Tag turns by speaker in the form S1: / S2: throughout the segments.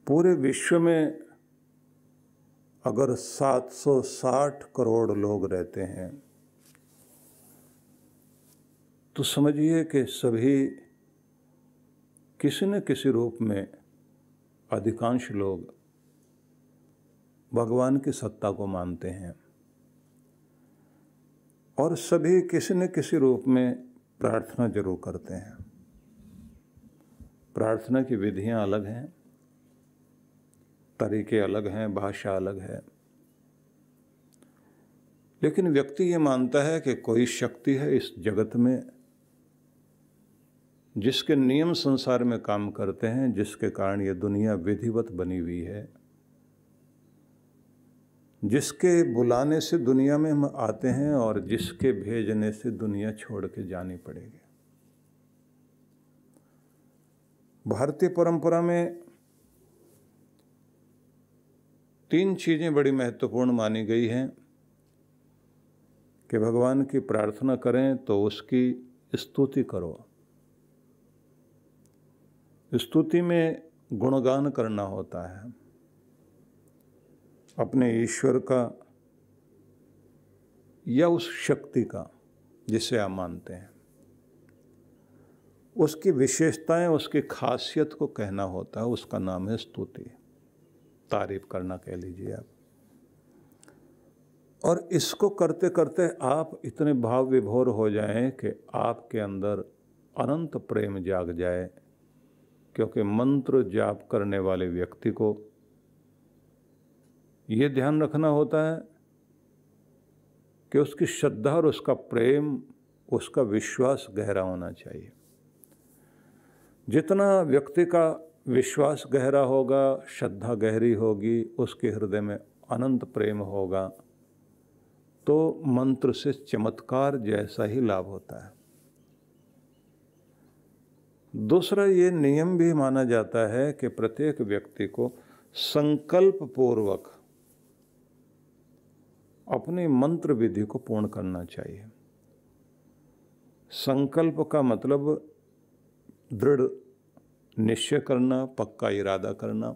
S1: पूरे विश्व में अगर 760 करोड़ लोग रहते हैं तो समझिए कि सभी किसी न किसी रूप में अधिकांश लोग भगवान की सत्ता को मानते हैं और सभी किसी न किसी रूप में प्रार्थना जरूर करते हैं। प्रार्थना की विधियां अलग हैं, तरीके अलग हैं, भाषा अलग है, लेकिन व्यक्ति ये मानता है कि कोई शक्ति है इस जगत में जिसके नियम संसार में काम करते हैं, जिसके कारण ये दुनिया विधिवत बनी हुई है, जिसके बुलाने से दुनिया में हम आते हैं और जिसके भेजने से दुनिया छोड़ के जानी पड़ेगी। भारतीय परंपरा में 3 चीजें बड़ी महत्वपूर्ण मानी गई हैं कि भगवान की प्रार्थना करें तो उसकी स्तुति करो। स्तुति में गुणगान करना होता है, अपने ईश्वर का या उस शक्ति का जिसे आप मानते हैं, उसकी विशेषताएं, उसकी खासियत को कहना होता है। उसका नाम है स्तुति, तारीफ करना कह लीजिए आप। और इसको करते करते आप इतने भाव विभोर हो जाएं कि आपके अंदर अनंत प्रेम जाग जाए, क्योंकि मंत्र जाप करने वाले व्यक्ति को ये ध्यान रखना होता है कि उसकी श्रद्धा और उसका प्रेम, उसका विश्वास गहरा होना चाहिए। जितना व्यक्ति का विश्वास गहरा होगा, श्रद्धा गहरी होगी, उसके हृदय में अनंत प्रेम होगा, तो मंत्र से चमत्कार जैसा ही लाभ होता है। दूसरा ये नियम भी माना जाता है कि प्रत्येक व्यक्ति को संकल्प पूर्वक अपनी मंत्र विधि को पूर्ण करना चाहिए। संकल्प का मतलब दृढ़ निश्चय करना, पक्का इरादा करना,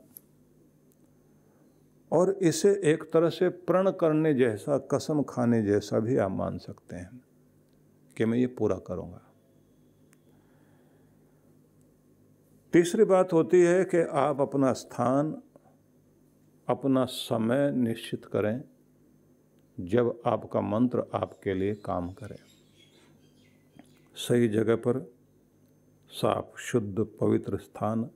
S1: और इसे एक तरह से प्रण करने जैसा, कसम खाने जैसा भी आप मान सकते हैं कि मैं ये पूरा करूंगा। तीसरी बात होती है कि आप अपना स्थान, अपना समय निश्चित करें जब आपका मंत्र आपके लिए काम करे। सही जगह पर, साफ शुद्ध पवित्र स्थान,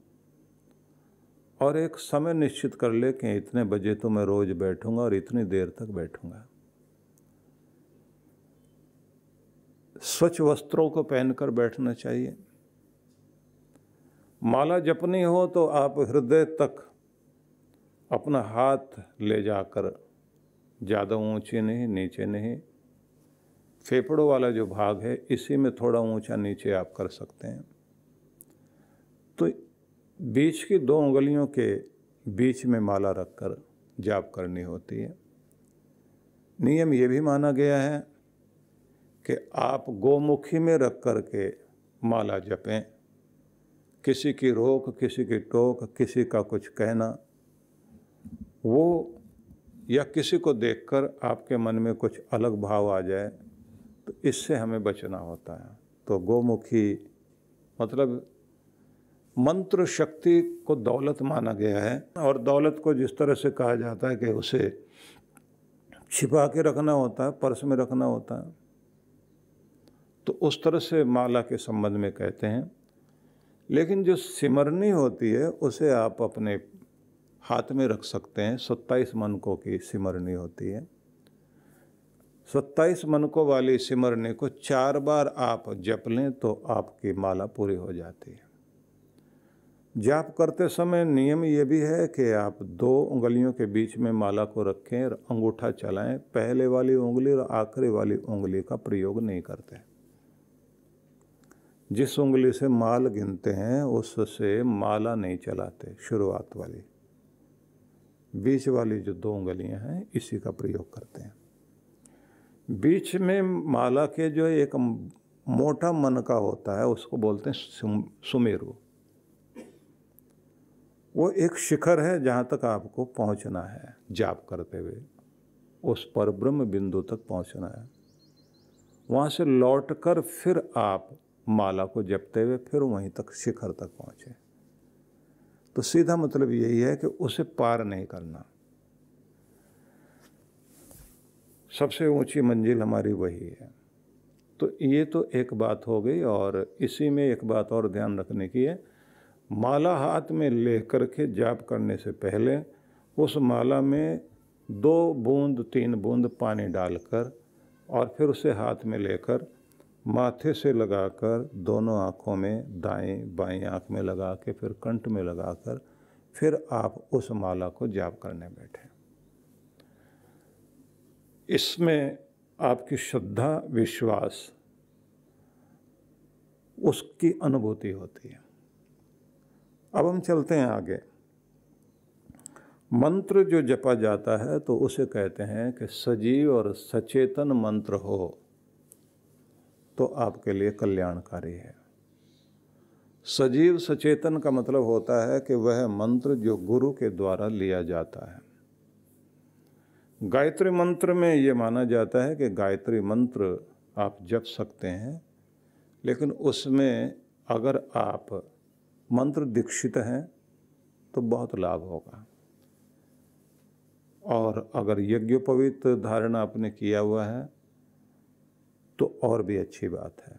S1: और एक समय निश्चित कर ले कि इतने बजे तो मैं रोज बैठूंगा और इतनी देर तक बैठूंगा। स्वच्छ वस्त्रों को पहनकर बैठना चाहिए। माला जपनी हो तो आप हृदय तक अपना हाथ ले जाकर, ज़्यादा ऊंचे नहीं, नीचे नहीं, फेफड़ों वाला जो भाग है इसी में थोड़ा ऊंचा नीचे आप कर सकते हैं। तो बीच की 2 उंगलियों के बीच में माला रखकर जाप करनी होती है। नियम ये भी माना गया है कि आप गोमुखी में रख कर के माला जपें। किसी की रोक, किसी की टोक, किसी का कुछ कहना, वो या किसी को देखकर आपके मन में कुछ अलग भाव आ जाए तो इससे हमें बचना होता है। तो गोमुखी मतलब मंत्र शक्ति को दौलत माना गया है, और दौलत को जिस तरह से कहा जाता है कि उसे छिपा के रखना होता है, पर्स में रखना होता है, तो उस तरह से माला के संबंध में कहते हैं। लेकिन जो सिमरनी होती है उसे आप अपने हाथ में रख सकते हैं। 27 मनकों की सिमरनी होती है। 27 मनकों वाली सिमरनी को 4 बार आप जप लें तो आपकी माला पूरी हो जाती है। जाप करते समय नियम ये भी है कि आप 2 उंगलियों के बीच में माला को रखें और अंगूठा चलाएं। पहले वाली उंगली और आखिरी वाली उंगली का प्रयोग नहीं करते। जिस उंगली से माल गिनते हैं उससे माला नहीं चलाते। शुरुआत वाली, बीच वाली जो 2 उंगलियां हैं इसी का प्रयोग करते हैं। बीच में माला के जो एक मोटा मन का होता है उसको बोलते हैं सुमेरु। वो एक शिखर है जहाँ तक आपको पहुँचना है जाप करते हुए, उस पर ब्रह्म बिंदु तक पहुँचना है। वहाँ से लौटकर फिर आप माला को जपते हुए फिर वहीं तक शिखर तक पहुँचे। तो सीधा मतलब यही है कि उसे पार नहीं करना। सबसे ऊंची मंजिल हमारी वही है। तो ये तो एक बात हो गई। और इसी में एक बात और ध्यान रखने की है, माला हाथ में लेकर के जाप करने से पहले उस माला में 2 बूंद 3 बूंद पानी डालकर और फिर उसे हाथ में लेकर माथे से लगाकर दोनों आँखों में, दाएं बाएं आँख में लगा के फिर कंठ में लगाकर फिर आप उस माला को जाप करने बैठे। इसमें आपकी श्रद्धा विश्वास उसकी अनुभूति होती है। अब हम चलते हैं आगे। मंत्र जो जपा जाता है तो उसे कहते हैं कि सजीव और सचेतन मंत्र हो तो आपके लिए कल्याणकारी है। सजीव सचेतन का मतलब होता है कि वह मंत्र जो गुरु के द्वारा लिया जाता है। गायत्री मंत्र में ये माना जाता है कि गायत्री मंत्र आप जप सकते हैं, लेकिन उसमें अगर आप मंत्र दीक्षित हैं तो बहुत लाभ होगा। और अगर यज्ञोपवीत धारणा आपने किया हुआ है तो और भी अच्छी बात है।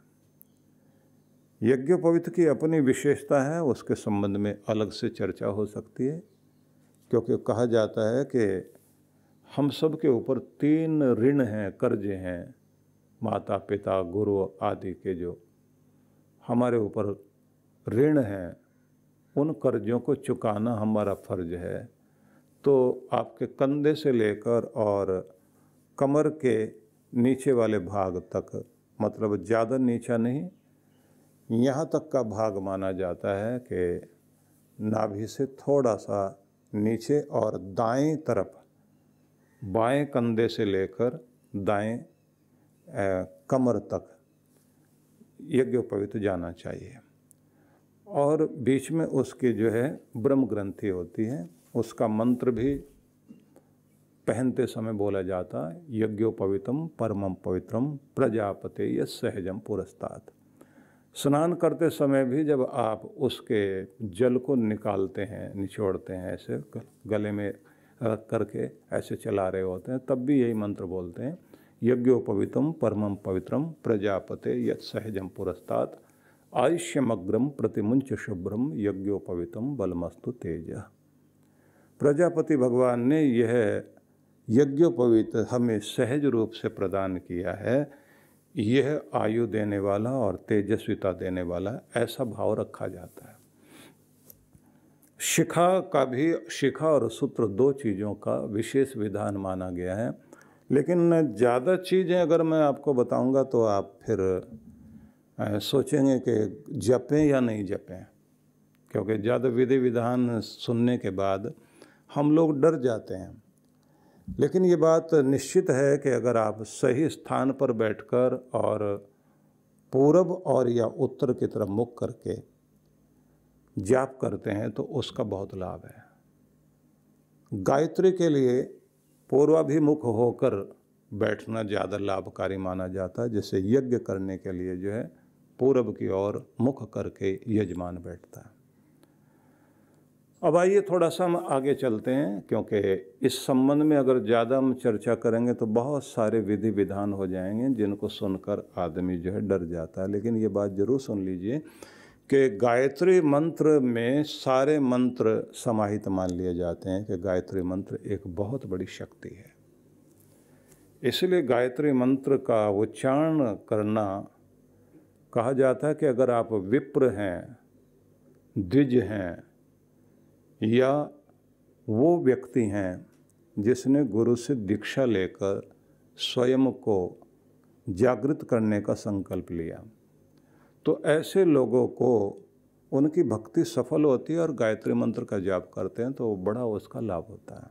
S1: यज्ञोपवीत की अपनी विशेषता है, उसके संबंध में अलग से चर्चा हो सकती है, क्योंकि कहा जाता है कि हम सब के ऊपर 3 ऋण हैं, कर्जे हैं, माता पिता गुरु आदि के जो हमारे ऊपर ऋण हैं, उन कर्जों को चुकाना हमारा फर्ज है। तो आपके कंधे से लेकर और कमर के नीचे वाले भाग तक, मतलब ज़्यादा नीचा नहीं, यहाँ तक का भाग माना जाता है कि नाभि से थोड़ा सा नीचे और दाएं तरफ, बाएं कंधे से लेकर दाएं कमर तक यज्ञोपवीत जाना चाहिए। और बीच में उसकी जो है ब्रह्म ग्रंथि होती है, उसका मंत्र भी पहनते समय बोला जाता है, यज्ञोपवीतम परमं पवित्रम प्रजापते यत् सहजम पुरस्तात्। स्नान करते समय भी जब आप उसके जल को निकालते हैं, निचोड़ते हैं, ऐसे गले में रख करके ऐसे चला रहे होते हैं, तब भी यही मंत्र बोलते हैं, यज्ञोपवीतम परमं पवित्रम प्रजापते यत् सहजम पुरस्तात् आयुष्यमग्रम प्रतिमुंच शुभ्रम यज्ञोपवीतम बलमस्तु तेज। प्रजापति भगवान ने यह यज्ञोपवीत हमें सहज रूप से प्रदान किया है। यह आयु देने वाला और तेजस्विता देने वाला, ऐसा भाव रखा जाता है। शिखा का भी, शिखा और सूत्र 2 चीज़ों का विशेष विधान माना गया है। लेकिन ज़्यादा चीज़ें अगर मैं आपको बताऊंगा तो आप फिर सोचेंगे कि जपें या नहीं जपें, क्योंकि ज़्यादा विधि विधान सुनने के बाद हम लोग डर जाते हैं। लेकिन ये बात निश्चित है कि अगर आप सही स्थान पर बैठकर और पूरब और या उत्तर की तरफ मुख करके जाप करते हैं तो उसका बहुत लाभ है। गायत्री के लिए पूर्वाभिमुख होकर बैठना ज़्यादा लाभकारी माना जाता है, जैसे यज्ञ करने के लिए जो है पूरब की ओर मुख करके यजमान बैठता है। अब आइए थोड़ा सा हम आगे चलते हैं, क्योंकि इस संबंध में अगर ज़्यादा हम चर्चा करेंगे तो बहुत सारे विधि विधान हो जाएंगे जिनको सुनकर आदमी जो है डर जाता है। लेकिन ये बात ज़रूर सुन लीजिए कि गायत्री मंत्र में सारे मंत्र समाहित मान लिए जाते हैं, कि गायत्री मंत्र एक बहुत बड़ी शक्ति है। इसलिए गायत्री मंत्र का उच्चारण करना, कहा जाता है कि अगर आप विप्र हैं, द्विज हैं, या वो व्यक्ति हैं जिसने गुरु से दीक्षा लेकर स्वयं को जागृत करने का संकल्प लिया, तो ऐसे लोगों को उनकी भक्ति सफल होती है और गायत्री मंत्र का जाप करते हैं तो बड़ा उसका लाभ होता है।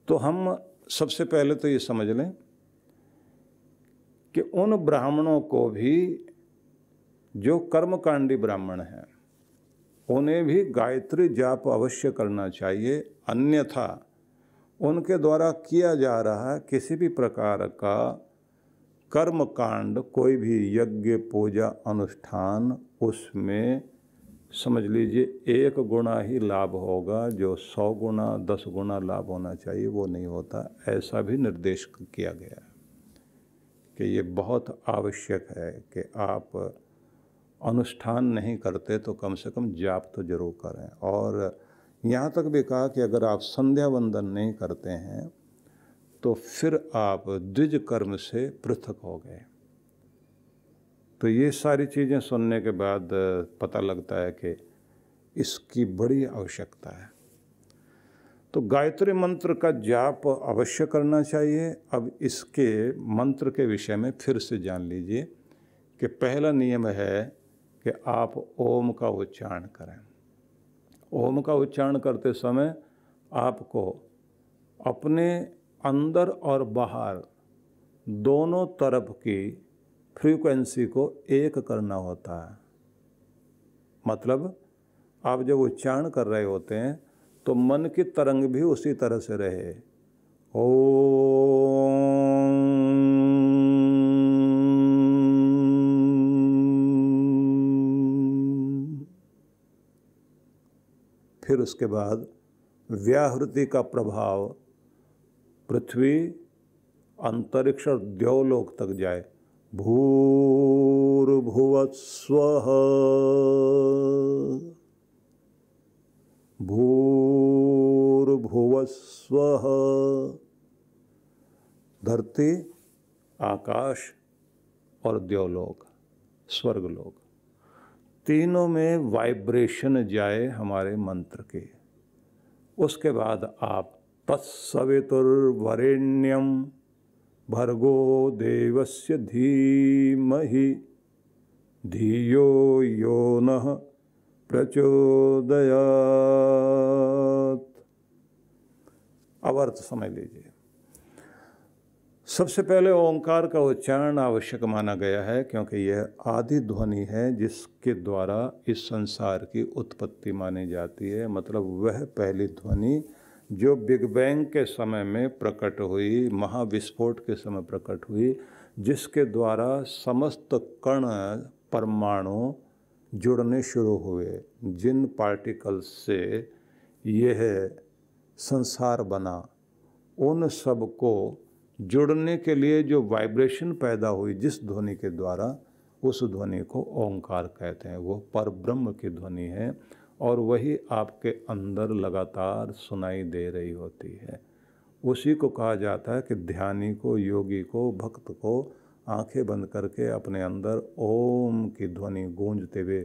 S1: तो हम सबसे पहले तो ये समझ लें कि उन ब्राह्मणों को भी जो कर्मकांडी ब्राह्मण हैं, उन्हें भी गायत्री जाप अवश्य करना चाहिए, अन्यथा उनके द्वारा किया जा रहा किसी भी प्रकार का कर्म कांड, कोई भी यज्ञ पूजा अनुष्ठान, उसमें समझ लीजिए 1 गुना ही लाभ होगा, जो 100 गुना 10 गुना लाभ होना चाहिए वो नहीं होता। ऐसा भी निर्देश किया गया है कि ये बहुत आवश्यक है कि आप अनुष्ठान नहीं करते तो कम से कम जाप तो जरूर करें। और यहाँ तक भी कहा कि अगर आप संध्या वंदन नहीं करते हैं तो फिर आप द्विज कर्म से पृथक हो गए। तो ये सारी चीज़ें सुनने के बाद पता लगता है कि इसकी बड़ी आवश्यकता है। तो गायत्री मंत्र का जाप अवश्य करना चाहिए। अब इसके मंत्र के विषय में फिर से जान लीजिए कि पहला नियम है कि आप ओम का उच्चारण करें। ओम का उच्चारण करते समय आपको अपने अंदर और बाहर दोनों तरफ की फ्रीक्वेंसी को एक करना होता है। मतलब आप जब उच्चारण कर रहे होते हैं तो मन की तरंग भी उसी तरह से रहे। ओम, फिर उसके बाद व्याहृति का प्रभाव पृथ्वी, अंतरिक्ष और द्यौलोक तक जाए। भूर्भुवः स्वः, भूर्भुवः स्वः। धरती, आकाश और द्यौलोक, स्वर्गलोक, तीनों में वाइब्रेशन जाए हमारे मंत्र के। उसके बाद आप तत्सवितुर्वरेण्यं भर्गो देवस्य धीमहि धियो यो नः प्रचोदयात्। अब अर्थ समझ लीजिए। सबसे पहले ओंकार का उच्चारण आवश्यक माना गया है, क्योंकि यह आदि ध्वनि है जिसके द्वारा इस संसार की उत्पत्ति मानी जाती है। मतलब वह पहली ध्वनि जो बिग बैंग के समय में प्रकट हुई, महाविस्फोट के समय प्रकट हुई, जिसके द्वारा समस्त कण परमाणु जुड़ने शुरू हुए। जिन पार्टिकल्स से यह संसार बना, उन सब को जुड़ने के लिए जो वाइब्रेशन पैदा हुई जिस ध्वनि के द्वारा, उस ध्वनि को ओंकार कहते हैं। वो परब्रह्म की ध्वनि है और वही आपके अंदर लगातार सुनाई दे रही होती है। उसी को कहा जाता है कि ध्यानी को, योगी को, भक्त को आंखें बंद करके अपने अंदर ओम की ध्वनि गूंजते हुए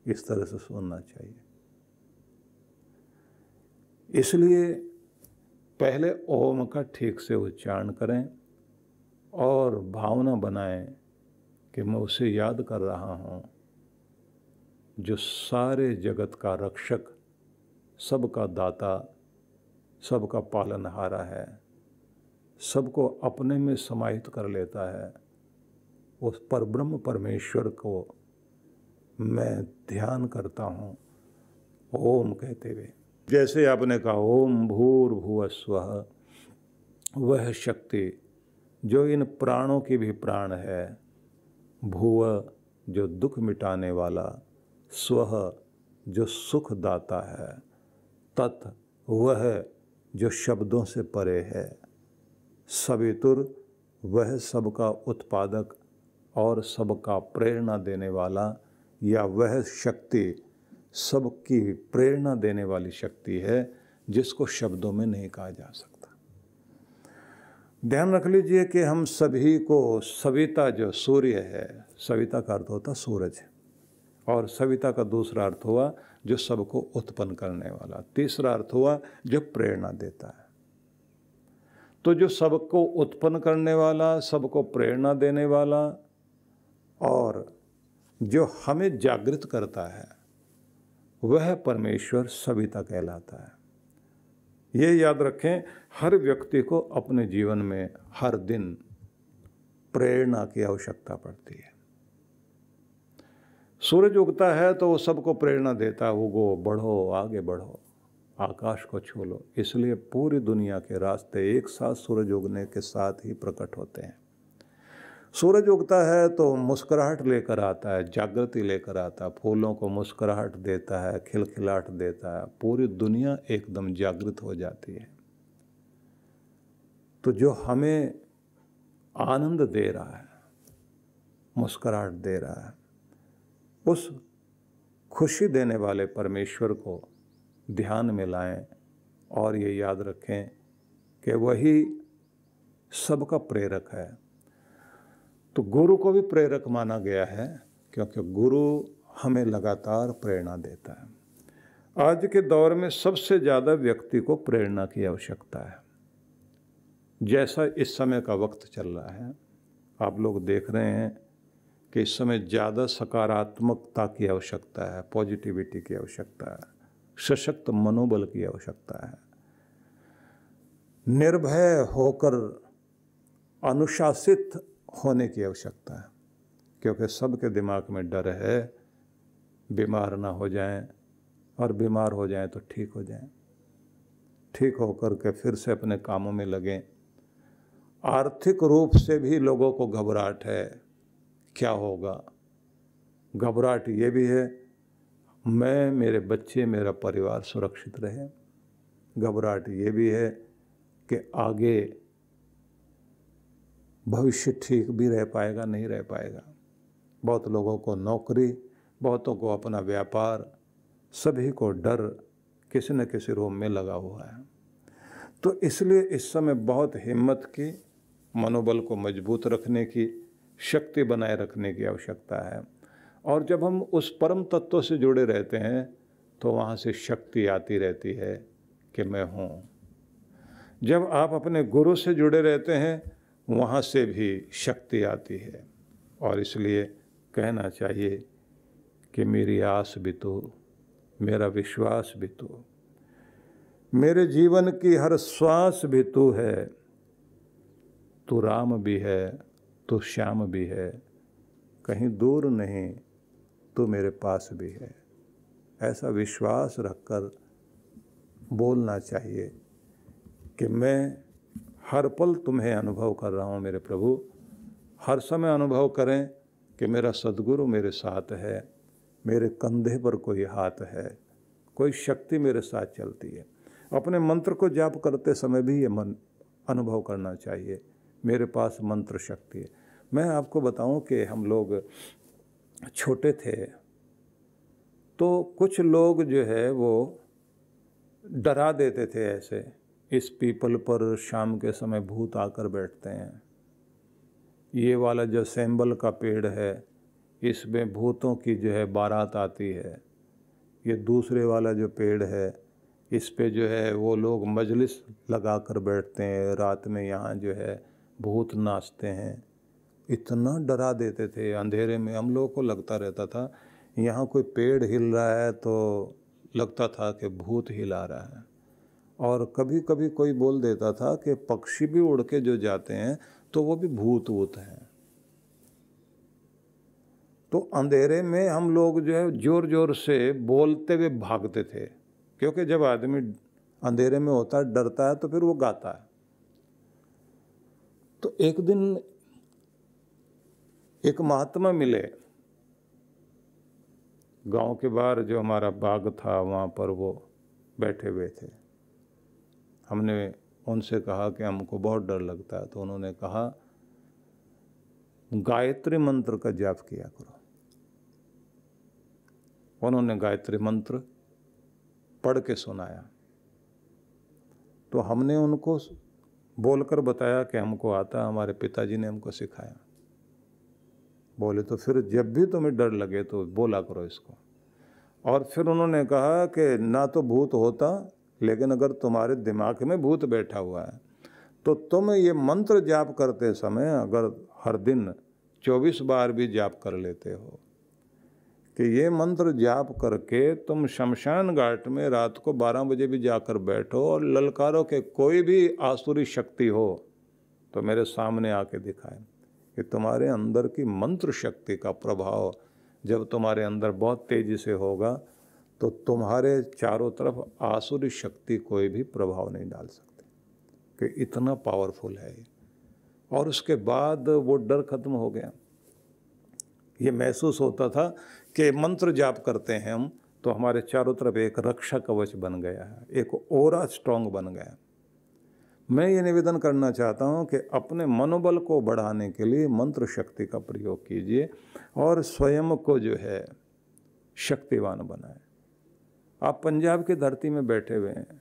S1: इस तरह से सुनना चाहिए। इसलिए पहले ओम का ठीक से उच्चारण करें और भावना बनाएं कि मैं उसे याद कर रहा हूँ जो सारे जगत का रक्षक, सबका दाता, सबका पालनहारा है, सबको अपने में समाहित कर लेता है। उस परब्रह्म परमेश्वर को मैं ध्यान करता हूँ ओम कहते हुए। जैसे आपने कहा ओम भूर्भुवः स्वः, वह शक्ति जो इन प्राणों की भी प्राण है, भुव जो दुख मिटाने वाला, स्वः जो सुख दाता है, तत् वह जो शब्दों से परे है, सवितुर वह सबका उत्पादक और सबका प्रेरणा देने वाला, या वह शक्ति सबकी प्रेरणा देने वाली शक्ति है जिसको शब्दों में नहीं कहा जा सकता। ध्यान रख लीजिए कि हम सभी को सविता जो सूर्य है, सविता का अर्थ होता सूरज, और सविता का दूसरा अर्थ हुआ जो सबको उत्पन्न करने वाला, तीसरा अर्थ हुआ जो प्रेरणा देता है। तो जो सबको उत्पन्न करने वाला, सबको प्रेरणा देने वाला और जो हमें जागृत करता है, वह परमेश्वर सविता कहलाता है। ये याद रखें, हर व्यक्ति को अपने जीवन में हर दिन प्रेरणा की आवश्यकता पड़ती है। सूरज उगता है तो वो सबको प्रेरणा देता है, उगो, बढ़ो, आगे बढ़ो, आकाश को छू लो। इसलिए पूरी दुनिया के रास्ते एक साथ सूरज उगने के साथ ही प्रकट होते हैं। सूरज उगता है तो मुस्कुराहट लेकर आता है, जागृति लेकर आता है, फूलों को मुस्कुराहट देता है, खिलखिलाहट देता है, पूरी दुनिया एकदम जागृत हो जाती है। तो जो हमें आनंद दे रहा है, मुस्कुराहट दे रहा है, उस खुशी देने वाले परमेश्वर को ध्यान में लाएं और ये याद रखें कि वही सबका प्रेरक है। तो गुरु को भी प्रेरक माना गया है, क्योंकि गुरु हमें लगातार प्रेरणा देता है। आज के दौर में सबसे ज़्यादा व्यक्ति को प्रेरणा की आवश्यकता है। जैसा इस समय का वक्त चल रहा है, आप लोग देख रहे हैं कि इस समय ज़्यादा सकारात्मकता की आवश्यकता है, पॉजिटिविटी की आवश्यकता है, सशक्त मनोबल की आवश्यकता है, निर्भय होकर अनुशासित होने की आवश्यकता है। क्योंकि सबके दिमाग में डर है बीमार ना हो जाएं, और बीमार हो जाएं तो ठीक हो जाएं, ठीक होकर के फिर से अपने कामों में लगें। आर्थिक रूप से भी लोगों को घबराहट है, क्या होगा। घबराहट ये भी है मैं, मेरे बच्चे, मेरा परिवार सुरक्षित रहे। घबराहट ये भी है कि आगे भविष्य ठीक भी रह पाएगा, नहीं रह पाएगा। बहुत लोगों को नौकरी, बहुतों को अपना व्यापार, सभी को डर किसी न किसी रूप में लगा हुआ है। तो इसलिए इस समय बहुत हिम्मत की, मनोबल को मजबूत रखने की, शक्ति बनाए रखने की आवश्यकता है। और जब हम उस परम तत्व से जुड़े रहते हैं तो वहाँ से शक्ति आती रहती है कि मैं हूँ। जब आप अपने गुरु से जुड़े रहते हैं वहाँ से भी शक्ति आती है। और इसलिए कहना चाहिए कि मेरी आस भी तू, मेरा विश्वास भी तू, मेरे जीवन की हर श्वास भी तू है। तू राम भी है, तू श्याम भी है, कहीं दूर नहीं, तू मेरे पास भी है। ऐसा विश्वास रखकर बोलना चाहिए कि मैं हर पल तुम्हें अनुभव कर रहा हूँ मेरे प्रभु। हर समय अनुभव करें कि मेरा सद्गुरु मेरे साथ है, मेरे कंधे पर कोई हाथ है, कोई शक्ति मेरे साथ चलती है। अपने मंत्र को जाप करते समय भी ये मन अनुभव करना चाहिए, मेरे पास मंत्र शक्ति है। मैं आपको बताऊं कि हम लोग छोटे थे तो कुछ लोग जो है वो डरा देते थे ऐसे, इस पीपल पर शाम के समय भूत आकर बैठते हैं, ये वाला जो सैम्बल का पेड़ है इसमें भूतों की जो है बारात आती है, ये दूसरे वाला जो पेड़ है इस पे जो है वो लोग मजलिस लगा कर बैठते हैं, रात में यहाँ जो है भूत नाचते हैं। इतना डरा देते थे। अंधेरे में हम लोगों को लगता रहता था यहाँ कोई पेड़ हिल रहा है तो लगता था कि भूत हिला रहा है। और कभी कभी कोई बोल देता था कि पक्षी भी उड़ के जो जाते हैं तो वो भी भूत वूत हैं। तो अंधेरे में हम लोग जो है जोर जोर से बोलते हुए भागते थे, क्योंकि जब आदमी अंधेरे में होता है, डरता है, तो फिर वो गाता है। तो एक दिन एक महात्मा मिले, गांव के बाहर जो हमारा बाग था वहाँ पर वो बैठे हुए थे। हमने उनसे कहा कि हमको बहुत डर लगता है, तो उन्होंने कहा गायत्री मंत्र का जाप किया करो। उन्होंने गायत्री मंत्र पढ़ के सुनाया, तो हमने उनको बोलकर बताया कि हमको आता, हमारे पिताजी ने हमको सिखाया। बोले तो फिर जब भी तुम्हें डर लगे तो बोला करो इसको। और फिर उन्होंने कहा कि ना तो भूत होता, लेकिन अगर तुम्हारे दिमाग में भूत बैठा हुआ है तो तुम ये मंत्र जाप करते समय अगर हर दिन 24 बार भी जाप कर लेते हो कि ये मंत्र जाप करके तुम शमशान घाट में रात को 12 बजे भी जाकर बैठो और ललकारो के कोई भी आसुरी शक्ति हो तो मेरे सामने आके दिखाए कि तुम्हारे अंदर की मंत्र शक्ति का प्रभाव जब तुम्हारे अंदर बहुत तेजी से होगा तो तुम्हारे चारों तरफ आसुरी शक्ति कोई भी प्रभाव नहीं डाल सकती, कि इतना पावरफुल है ये। और उसके बाद वो डर खत्म हो गया। ये महसूस होता था कि मंत्र जाप करते हैं हम तो हमारे चारों तरफ एक रक्षा कवच बन गया है, एक ओरा स्ट्रॉन्ग बन गया। मैं ये निवेदन करना चाहता हूँ कि अपने मनोबल को बढ़ाने के लिए मंत्र शक्ति का प्रयोग कीजिए और स्वयं को जो है शक्तिवान बनाएं। आप पंजाब की धरती में बैठे हुए हैं,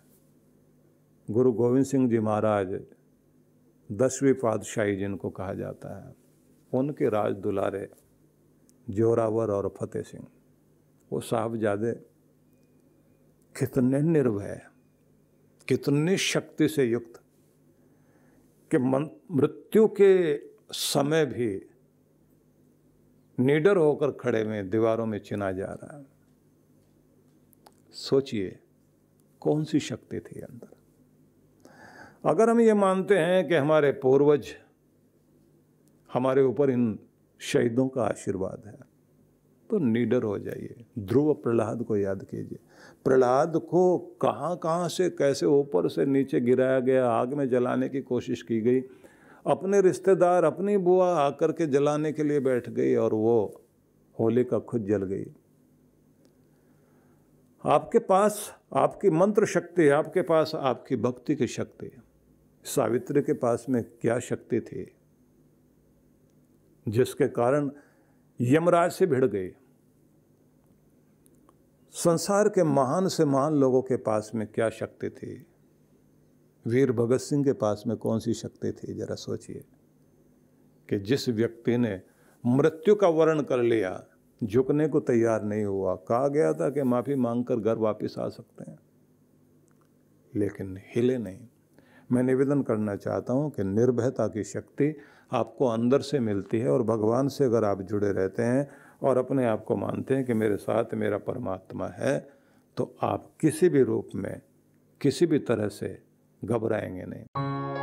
S1: गुरु गोविंद सिंह जी महाराज 10वीं पातशाही जिनको कहा जाता है, उनके राज दुलारे जोरावर और फतेह सिंह, वो साहबजादे कितने निर्भय, कितनी शक्ति से युक्त कि मृत्यु के समय भी निडर होकर खड़े में दीवारों में चिना जा रहा है। सोचिए कौन सी शक्ति थी अंदर। अगर हम ये मानते हैं कि हमारे पूर्वज हमारे ऊपर इन शहीदों का आशीर्वाद है, तो निडर हो जाइए। ध्रुव प्रहलाद को याद कीजिए। प्रहलाद को कहाँ कहाँ से कैसे ऊपर से नीचे गिराया गया, आग में जलाने की कोशिश की गई, अपने रिश्तेदार अपनी बुआ आकर के जलाने के लिए बैठ गई और वो होलिका खुद जल गई। आपके पास आपकी मंत्र शक्ति, आपके पास आपकी भक्ति की शक्ति। सावित्री के पास में क्या शक्ति थी जिसके कारण यमराज से भिड़ गई। संसार के महान से महान लोगों के पास में क्या शक्ति थी। वीर भगत सिंह के पास में कौन सी शक्ति थी, जरा सोचिए। कि जिस व्यक्ति ने मृत्यु का वर्ण कर लिया, झुकने को तैयार नहीं हुआ, कहा गया था कि माफी मांगकर घर वापस आ सकते हैं, लेकिन हिले नहीं। मैं निवेदन करना चाहता हूं कि निर्भयता की शक्ति आपको अंदर से मिलती है और भगवान से अगर आप जुड़े रहते हैं और अपने आप को मानते हैं कि मेरे साथ मेरा परमात्मा है, तो आप किसी भी रूप में किसी भी तरह से घबराएंगे नहीं।